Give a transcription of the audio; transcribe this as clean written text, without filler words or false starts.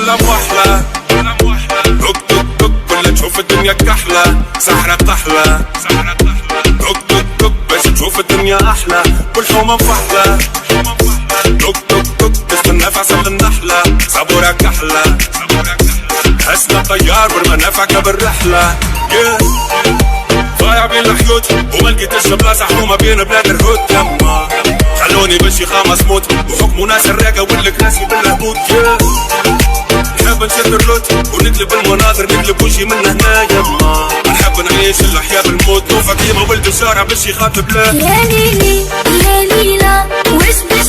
ولا موحلة. دوك دوك دوك ولا تشوف الدنيا كحلة، سحرة طحلة. دوك دوك دوك باش تشوف الدنيا أحلى، والحومة مفحلة. دوك دوك دوك تستنى في عسل النحلة، صبورة كحلة. هسنا طيار بالمنافعك بالرحلة. ضايع بين الحيوت وما لقيتش بلاصة حومة بين بلاد الهود. يما خلوني بالشيخة مسموت وحكموا ناس الراقة والكراسي بالهبوط. نحب نشد الروت ونقلب المناظر، نقلب وجهي من هنا. يما نحب نعيش الأحياء بالموت، نوفى كيما ولد الشارع بالشيخات بلاد. يا ليلي يا ليلى وش باش